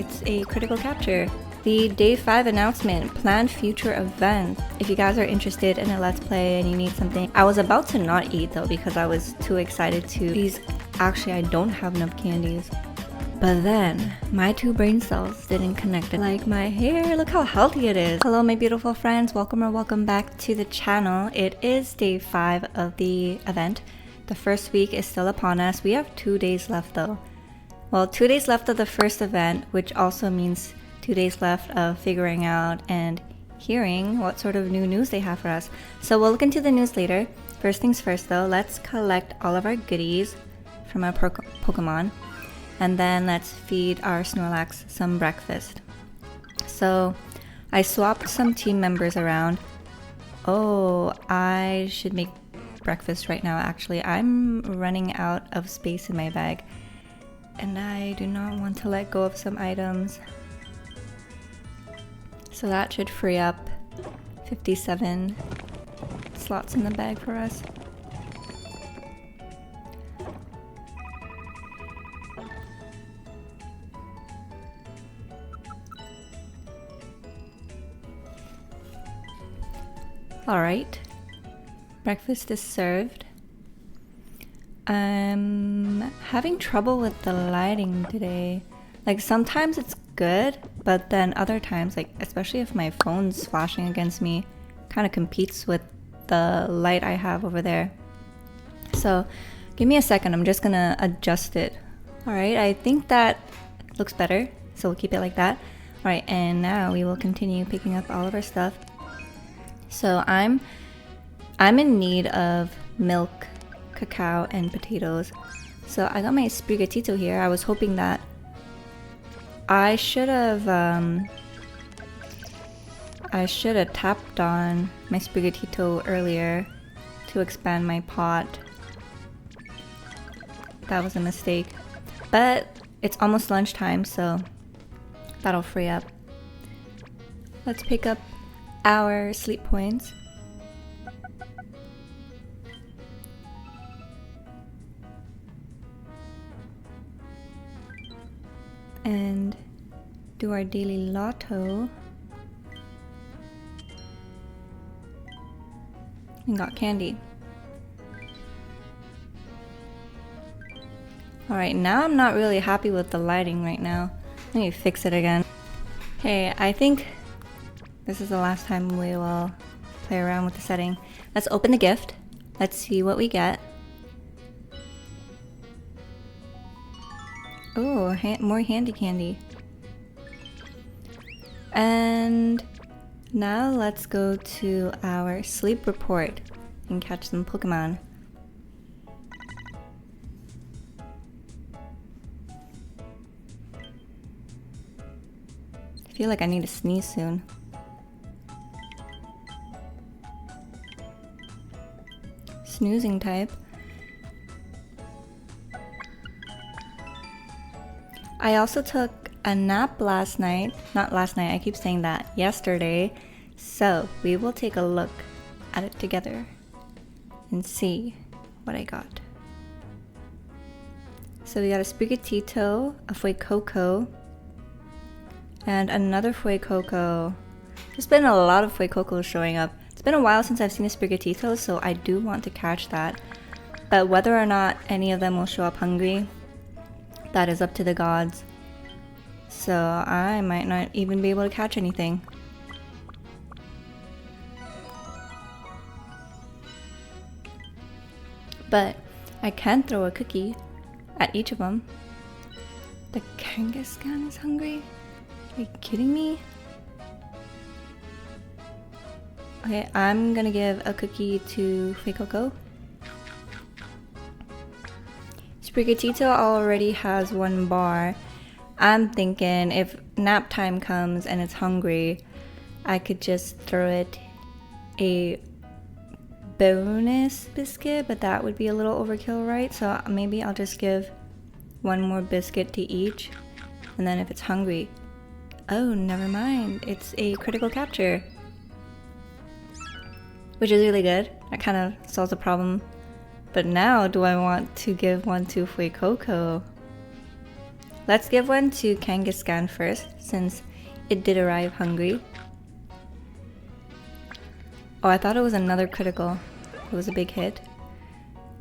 it's a critical capture. The day 5 announcement, planned future events. If you guys are interested in a let's play and you need something. I was about to not eat though because I was too excited to. Actually, I don't have enough candies. But then, my 2 brain cells didn't connect. Like my hair, look how healthy it is. Hello my beautiful friends, welcome back to the channel. It is day 5 of the event. The first week is still upon us. We have 2 days left though. Well, 2 days left of the first event, which also means 2 days left of figuring out and hearing what sort of new news they have for us. So we'll look into the news later. First things first though, let's collect all of our goodies from our Pokemon. And then let's feed our Snorlax some breakfast. So I swapped some team members around. Oh, I should make breakfast right now actually. I'm running out of space in my bag. And I do not want to let go of some items. So that should free up 57 slots in the bag for us. Alright, breakfast is served. I'm having trouble with the lighting today. Like sometimes it's good, but then other times, like especially if my phone's flashing against me, kind of competes with the light I have over there. So give me a second, I'm just gonna adjust it. Alright, I think that looks better, so we'll keep it like that. Alright, and now we will continue picking up all of our stuff. So I'm in need of milk, cacao, and potatoes. So I got my Sprigatito here. I was hoping that I should have tapped on my Sprigatito earlier to expand my pot. That was a mistake. But it's almost lunchtime, so that'll free up. Let's pick up our sleep points. And do our daily lotto. And got candy. Alright, now I'm not really happy with the lighting right now. Let me fix it again. Hey, I think this is the last time we will play around with the setting. Let's open the gift. Let's see what we get. Oh, more handy candy. And now let's go to our sleep report and catch some Pokemon. I feel like I need to sneeze soon. Snoozing type. I also took a nap last night. Not last night, I keep saying that. Yesterday. So we will take a look at it together and see what I got. So we got a Sprigatito, a Fuecoco, and another Fuecoco. There's been a lot of Fuecocos showing up. It's been a while since I've seen a Sprigatito, so I do want to catch that. But whether or not any of them will show up hungry, that is up to the gods. So I might not even be able to catch anything. But I can throw a cookie at each of them. The Kangaskhan is hungry? Are you kidding me? Okay, I'm gonna give a cookie to Fuecoco. Sprigatito already has 1 bar. I'm thinking if nap time comes and it's hungry, I could just throw it a bonus biscuit, but that would be a little overkill, right? So maybe I'll just give 1 more biscuit to each, and then if it's hungry, oh, never mind, it's a critical capture. Which is really good. That kind of solves the problem. But now, do I want to give one to Fuecoco? let's give one to Kangaskhan first, since it did arrive hungry. Oh, I thought it was another critical. It was a big hit,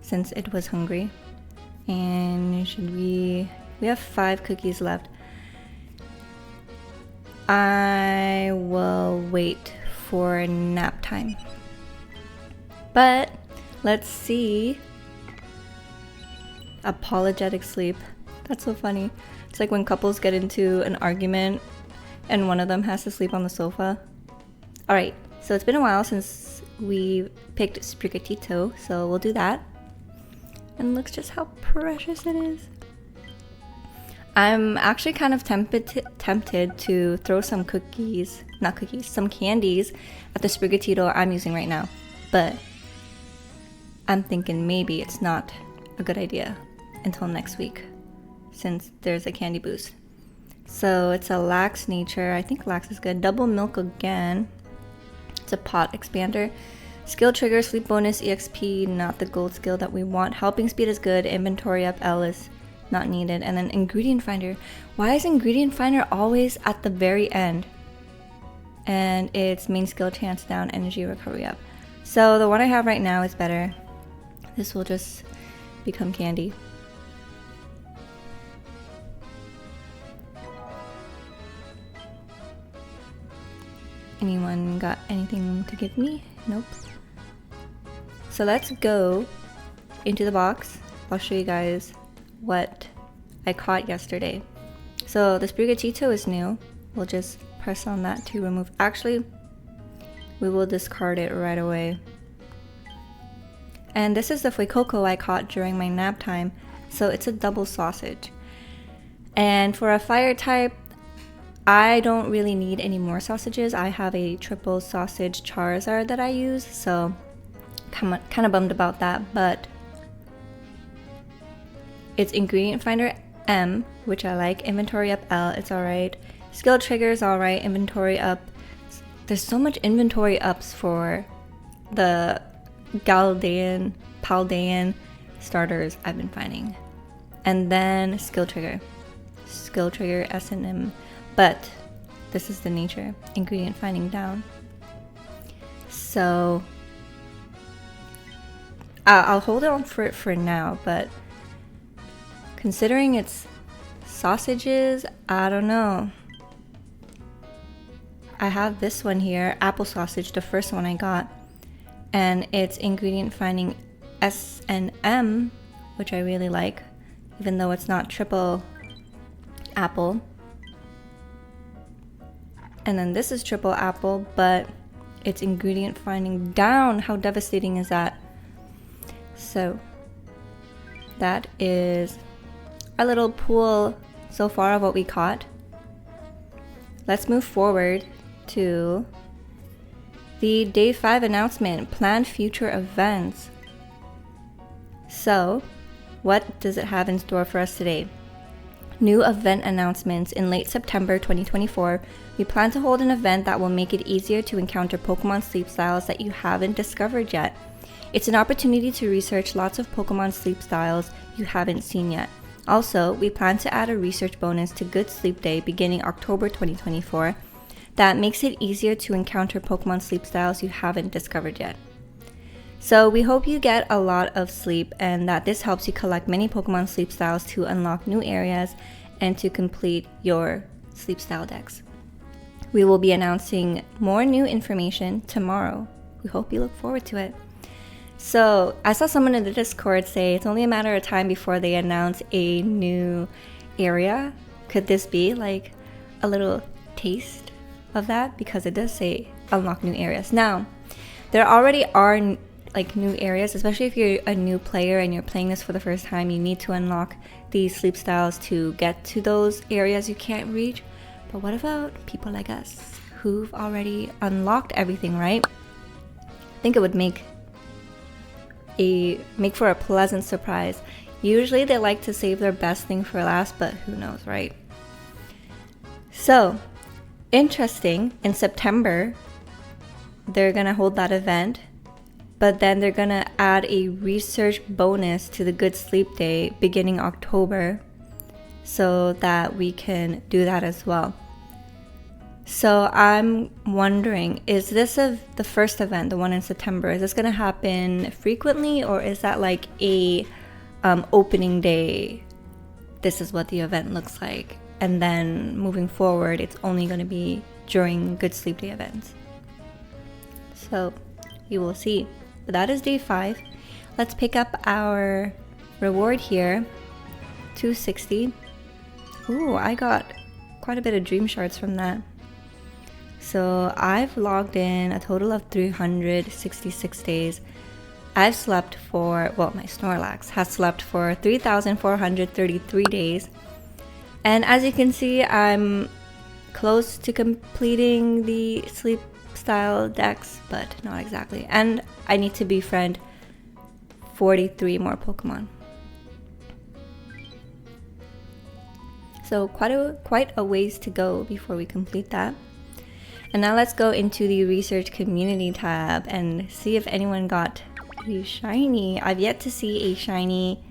since it was hungry. And should we have 5 cookies left. I will wait for nap time. But let's see. Apologetic sleep. That's so funny. It's like when couples get into an argument and one of them has to sleep on the sofa. Alright, so it's been a while since we picked Sprigatito, so we'll do that. And look just how precious it is. I'm actually kind of tempted to throw some some candies at the Sprigatito I'm using right now. But I'm thinking maybe it's not a good idea until next week, since there's a candy boost. So it's a lax nature. I think lax is good. Double milk again. It's a pot expander. Skill trigger, sleep bonus, EXP, not the gold skill that we want. Helping speed is good. Inventory up, L is not needed. And then ingredient finder. Why is ingredient finder always at the very end? And it's main skill chance down, energy recovery up. So the one I have right now is better. This will just become candy. Anyone got anything to give me? Nope. So let's go into the box. I'll show you guys what I caught yesterday. So the Sprigatito is new. We'll just press on that to remove. Actually, we will discard it right away. And this is the Fuecoco I caught during my nap time. So it's a double sausage. And for a fire type, I don't really need any more sausages. I have a triple sausage Charizard that I use, so kind of bummed about that, but it's ingredient finder M, which I like. Inventory up L, it's alright. Skill triggers alright. Inventory up. There's so much inventory ups for the Paldean starters I've been finding. And then skill trigger S and M. But this is the nature. Ingredient finding down. So I'll hold on for it for now, but considering it's sausages, I don't know. I have this one here, apple sausage, the first one I got, and it's ingredient finding S and M, which I really like, even though it's not triple apple. And then this is triple apple, but it's ingredient finding down. How devastating is that? So that is our little pool so far of what we caught. Let's move forward to the day 5 announcement, planned future events. So what does it have in store for us today? New event announcements. In late September 2024, we plan to hold an event that will make it easier to encounter Pokemon sleep styles that you haven't discovered yet. It's an opportunity to research lots of Pokemon sleep styles you haven't seen yet. Also, we plan to add a research bonus to Good Sleep Day beginning October 2024 that makes it easier to encounter Pokemon sleep styles you haven't discovered yet. So we hope you get a lot of sleep and that this helps you collect many Pokemon sleep styles to unlock new areas and to complete your sleep style decks. We will be announcing more new information tomorrow. We hope you look forward to it. So I saw someone in the Discord say it's only a matter of time before they announce a new area. Could this be like a little taste of that? Because it does say unlock new areas. Now, there already are like new areas, especially if you're a new player and you're playing this for the first time. You need to unlock these sleep styles to get to those areas you can't reach. But what about people like us who've already unlocked everything, right? I think it would make for a pleasant surprise. Usually they like to save their best thing for last, but who knows, right? So interesting, in September they're gonna hold that event, but then they're gonna add a research bonus to the Good Sleep Day beginning October. so that we can do that as well. So I'm wondering, is this the first event, the one in September, is this going to happen frequently, or is that like a opening day? This is what the event looks like, and then moving forward it's only going to be during Good Sleep Day events. So you will see. But that is day 5. Let's pick up our reward here. 260. Ooh, I got quite a bit of dream shards from that. So I've logged in a total of 366 days. I've slept for, well, my Snorlax has slept for 3,433 days. And as you can see, I'm close to completing the sleep style dex, but not exactly. And I need to befriend 43 more Pokemon. So quite a ways to go before we complete that. And now let's go into the research community tab and see if anyone got a shiny. I've yet to see a shiny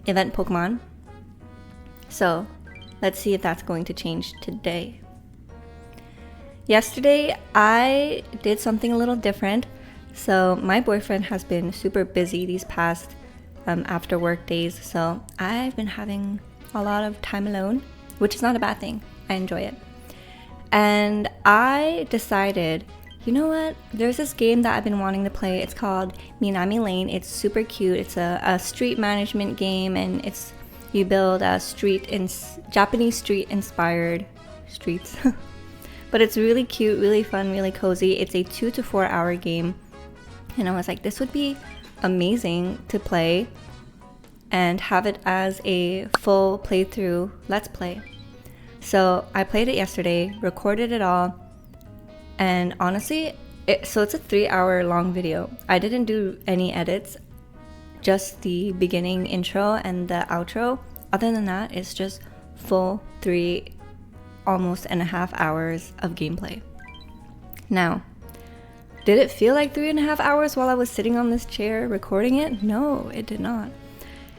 event Pokemon. So let's see if that's going to change today. Yesterday I did something a little different. So my boyfriend has been super busy these past after work days. So I've been having a lot of time alone, which is not a bad thing. I enjoy it. And I decided, you know what? There's this game that I've been wanting to play. It's called Minami Lane. It's super cute. It's a street management game, and you build a Japanese street inspired streets. But it's really cute, really fun, really cozy. It's a 2 to 4 hour game. And I was like, this would be amazing to play and have it as a full playthrough let's play. So I played it yesterday, recorded it all, and honestly, so it's a 3-hour long video. I didn't do any edits, just the beginning intro and the outro. Other than that, it's just full 3 almost and a half hours of gameplay. Now, did it feel like 3.5 hours while I was sitting on this chair recording it? No, it did not.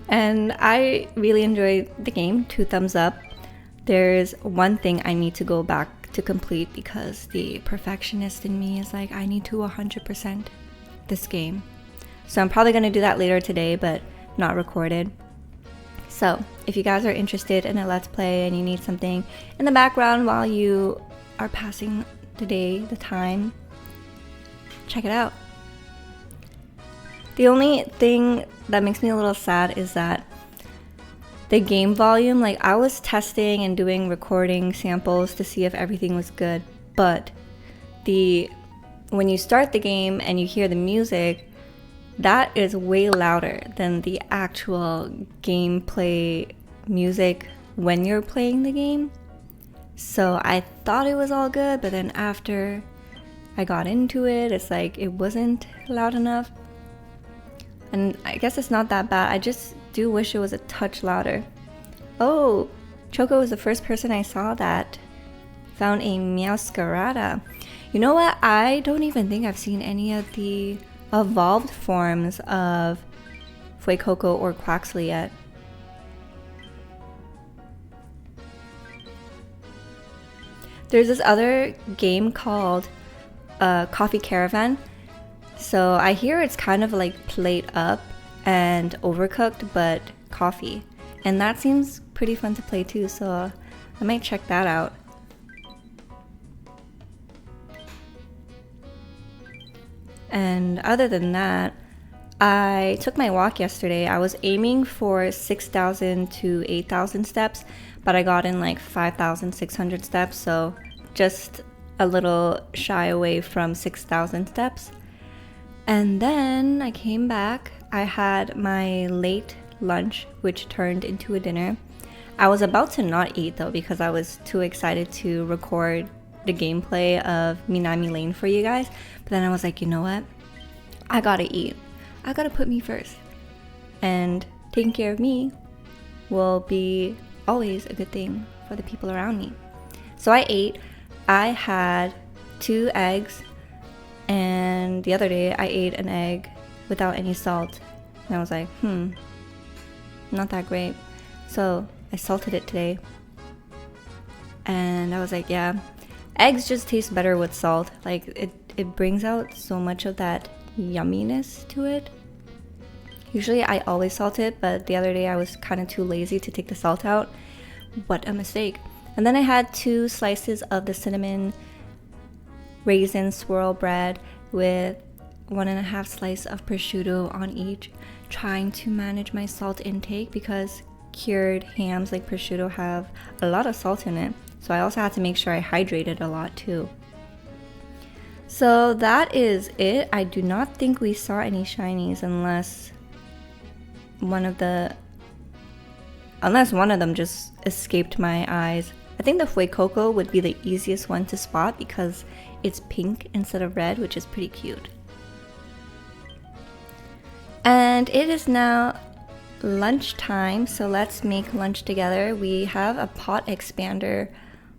And I really enjoyed the game. 2 thumbs up. There's one thing I need to go back to complete because the perfectionist in me is like, I need to 100% this game. So I'm probably going to do that later today, but not recorded. So if you guys are interested in a let's play and you need something in the background while you are passing the day, the time, check it out. The only thing that makes me a little sad is that the game volume, like I was testing and doing recording samples to see if everything was good, but when you start the game and you hear the music, that is way louder than the actual gameplay music when you're playing the game. So I thought it was all good, but then after I got into it, it's like it wasn't loud enough. And I guess it's not that bad. I just do wish it was a touch louder. Oh, Choco was the first person I saw that found a Meowscarada. You know what? I don't even think I've seen any of the evolved forms of Fuecoco or Quaxley yet. There's this other game called Coffee Caravan. So I hear it's kind of like Plate Up and Overcooked, but coffee. And that seems pretty fun to play too, so I might check that out. And other than that, I took my walk yesterday. I was aiming for 6,000 to 8,000 steps, but I got in like 5,600 steps, so just a little shy away from 6,000 steps. And then I came back. I had my late lunch, which turned into a dinner. I was about to not eat though because I was too excited to record the gameplay of Minami Lane for you guys. But then I was like, you know what? I gotta eat. I gotta put me first. And taking care of me will be always a good thing for the people around me. So I ate. I had 2 eggs. And the other day I ate an egg without any salt. And I was like, not that great. So I salted it today. And I was like, yeah, eggs just taste better with salt. Like it brings out so much of that yumminess to it. Usually I always salt it, but the other day I was kind of too lazy to take the salt out. What a mistake. And then I had 2 slices of the cinnamon raisin swirl bread with 1.5 slice of prosciutto on each, trying to manage my salt intake because cured hams like prosciutto have a lot of salt in it. So I also had to make sure I hydrated a lot too. So that is it. I do not think we saw any shinies unless one of them just escaped my eyes. I think the friYAY Cocoa would be the easiest one to spot because it's pink instead of red, which is pretty cute. And it is now lunchtime, so let's make lunch together. We have a pot expander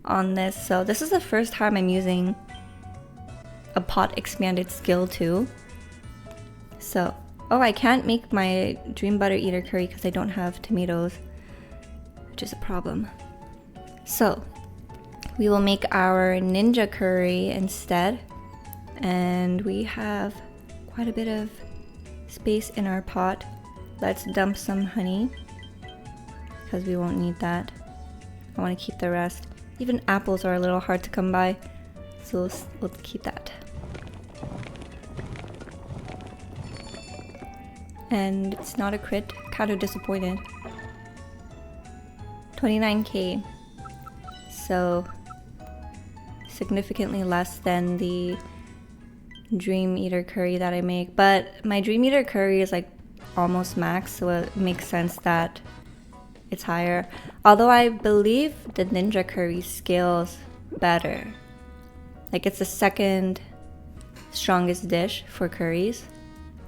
on this, so this is the first time I'm using a pot expanded skill too. So, oh, I can't make my dream butter eater curry because I don't have tomatoes, which is a problem. So we will make our ninja curry instead, and we have quite a bit of space in our pot. Let's dump some honey because we won't need that. I want to keep the rest. Even apples are a little hard to come by, so let's keep that. And it's not a crit, kind of disappointed. 29k, so significantly less than the Dream Eater curry that I make, but my Dream Eater curry is like almost max, so it makes sense that it's higher. Although I believe the ninja curry scales better. Like it's the second strongest dish for curries.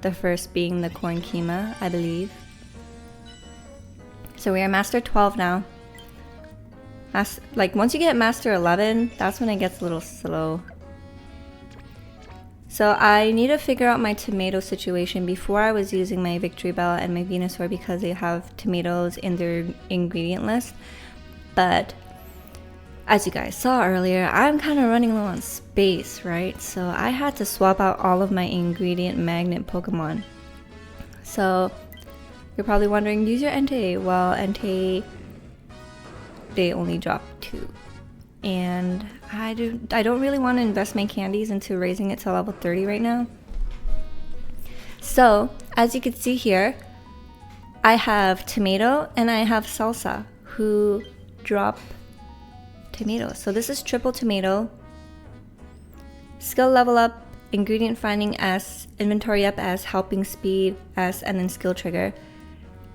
The first being the corn keema, I believe. So we are master 12 now. Like once you get master 11, that's when it gets a little slow. So I need to figure out my tomato situation. Before I was using my Victory Bell and my Venusaur because they have tomatoes in their ingredient list. But as you guys saw earlier, I'm kind of running low on space, right? So I had to swap out all of my ingredient magnet Pokemon. So you're probably wondering, use your Entei. Well, Entei, they only drop 2. And I don't really want to invest my candies into raising it to level 30 right now. So as you can see here, I have Tomato and I have Salsa who drop tomatoes. So this is triple tomato, skill level up, ingredient finding S, inventory up S, helping speed S, and then skill trigger.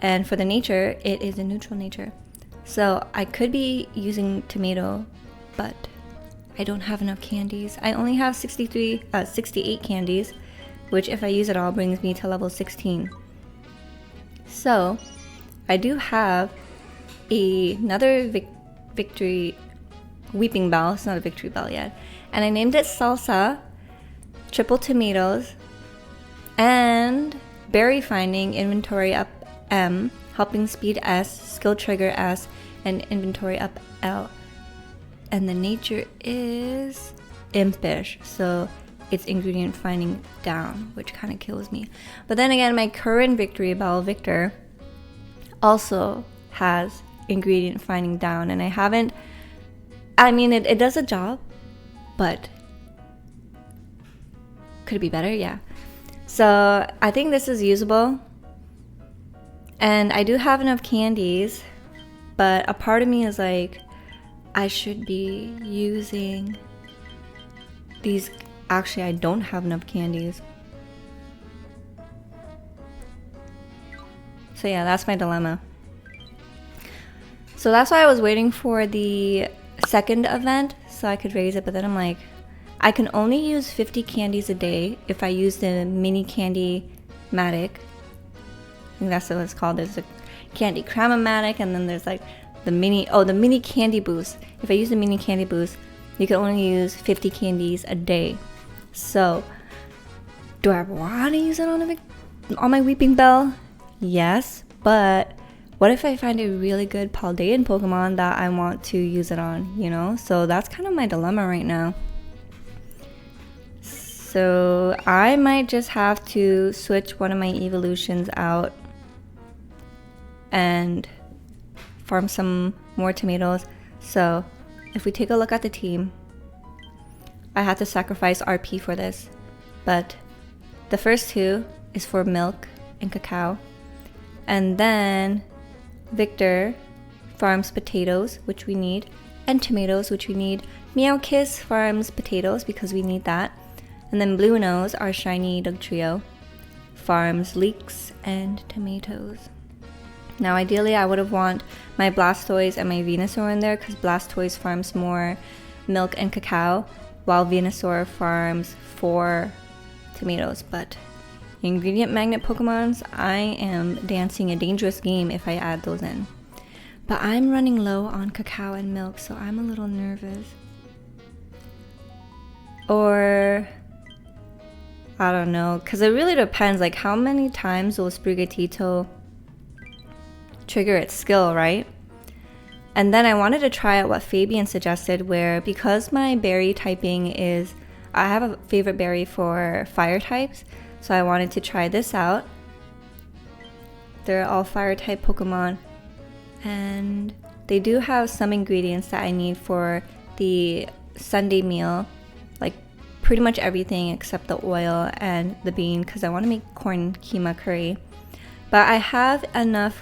And for the nature, it is a neutral nature. So I could be using tomato, but I don't have enough candies. I only have 68 candies, which if I use it all brings me to level 16. So I do have another Victory Weeping Bell. It's not a Victory Bell yet. And I named it Salsa, triple tomatoes, and berry finding, inventory up M, helping speed S, skill trigger S, and inventory up L. And the nature is impish, so it's ingredient finding down, which kind of kills me. But then again, my current Victory Bell, Victor, also has ingredient finding down, and I mean, it does a job, but could it be better? Yeah. So I think this is usable, and I do have enough candies, but a part of me is like, I should be using these. Actually, I don't have enough candies. So yeah, that's my dilemma. So that's why I was waiting for the second event so I could raise it, but then I'm like, I can only use 50 candies a day if I use the mini candy matic. I think that's what it's called. There's a candy Cram-O-Matic, and then there's like the mini candy boost. If I use the mini candy boost, you can only use 50 candies a day. So do I want to use it on my Weeping Bell? Yes, but what if I find a really good Paldean Pokemon that I want to use it on, you know? So that's kind of my dilemma right now. So I might just have to switch one of my evolutions out and farm some more tomatoes. So if we take a look at the team, I had to sacrifice RP for this, but the first two is for milk and cacao, and then Victor farms potatoes, which we need, and tomatoes, which we need. Meowkiss farms potatoes because we need that, and then Blue Nose, our shiny Dugtrio, farms leeks and tomatoes. Now ideally I would have want my Blastoise and my Venusaur in there because Blastoise farms more milk and cacao while Venusaur farms 4 tomatoes. But ingredient magnet Pokemons, I am dancing a dangerous game if I add those in. But I'm running low on cacao and milk, so I'm a little nervous. Or I don't know, because it really depends, like how many times will Sprigatito trigger its skill, right? And then I wanted to try out what Fabian suggested, where because my berry typing is, I have a favorite berry for fire types, so I wanted to try this out. They're all fire type Pokemon, and they do have some ingredients that I need for the Sunday meal, like pretty much everything except the oil and the bean, because I want to make corn keema curry. But I have enough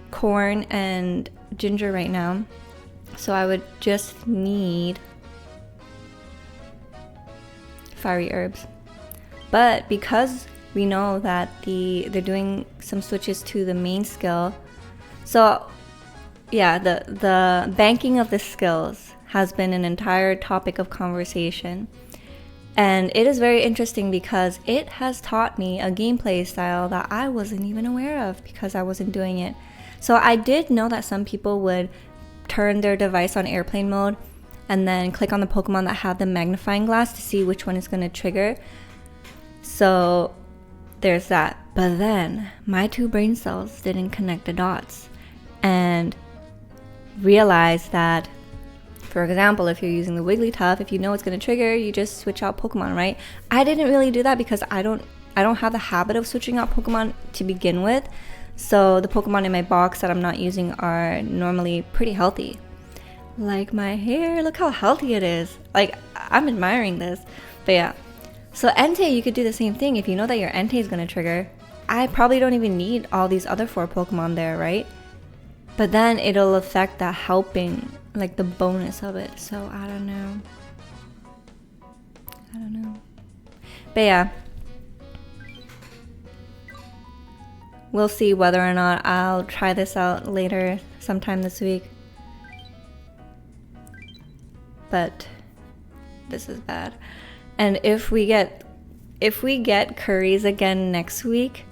corn and ginger right now, so I would just need fiery herbs. But because we know that they're doing some switches to the main skill, so yeah, the banking of the skills has been an entire topic of conversation, and it is very interesting because it has taught me a gameplay style that I wasn't even aware of because I wasn't doing it. So I did know that some people would turn their device on airplane mode and then click on the Pokemon that have the magnifying glass to see which one is going to trigger. So there's that. But then my 2 brain cells didn't connect the dots and realized that, for example, if you're using the Wigglytuff, if you know it's going to trigger, you just switch out Pokemon, right? I didn't really do that because I don't have the habit of switching out Pokemon to begin with. So the Pokemon in my box that I'm not using are normally pretty healthy. Like my hair, look how healthy it is. Like, I'm admiring this. But yeah. So Entei, you could do the same thing. If you know that your Entei is going to trigger, I probably don't even need all these other 4 Pokemon there, right? But then it'll affect the helping, like the bonus of it. So I don't know. But yeah. We'll see whether or not I'll try this out later sometime this week. But this is bad. And if we get curries again next week,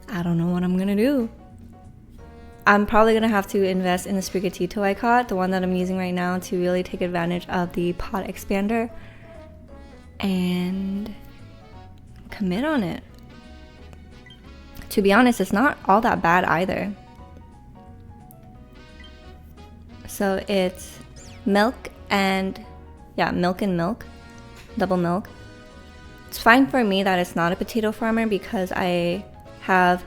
I don't know what I'm gonna do. I'm probably gonna have to invest in the Sprigatito I caught, the one that I'm using right now, to really take advantage of the pot expander and commit on it. To be honest, it's not all that bad either. So it's milk and milk, double milk. It's fine for me that it's not a potato farmer because I have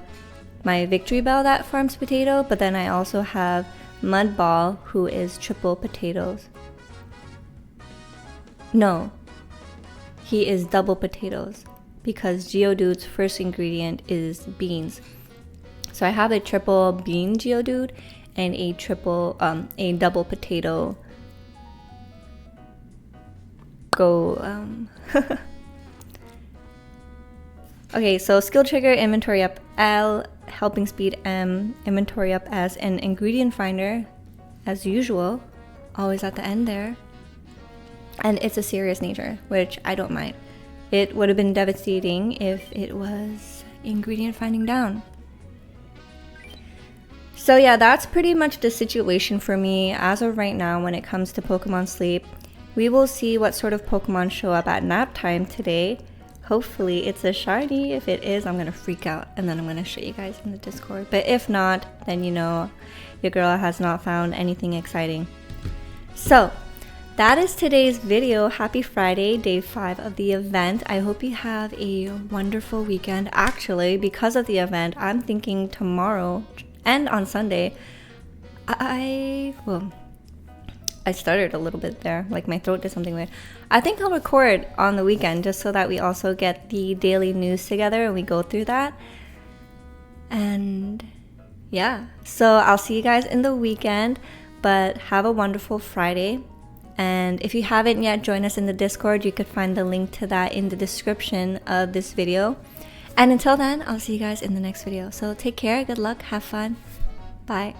my Victory Bell that farms potato, but then I also have Mudball who is triple potatoes. No, he is double potatoes, because Geodude's first ingredient is beans. So I have a triple bean Geodude and a double potato Okay, so skill trigger, inventory up L, helping speed M, inventory up S, and ingredient finder, as usual, always at the end there. And it's a serious nature, which I don't mind. It would have been devastating if it was ingredient finding down. So yeah, that's pretty much the situation for me as of right now when it comes to Pokemon Sleep. We will see what sort of Pokemon show up at nap time today. Hopefully it's a shiny. If it is, I'm gonna freak out and then I'm gonna show you guys in the Discord. But if not, then you know your girl has not found anything exciting. So that is today's video. Happy Friday, day 5 of the event. I hope you have a wonderful weekend. Actually, because of the event, I'm thinking tomorrow and on Sunday, I stuttered a little bit there, like my throat did something weird. I think I'll record on the weekend just so that we also get the daily news together and we go through that. And yeah, so I'll see you guys in the weekend, but have a wonderful Friday. And if you haven't yet joined us in the Discord, you could find the link to that in the description of this video. And until then, I'll see you guys in the next video. So take care, good luck, have fun, bye.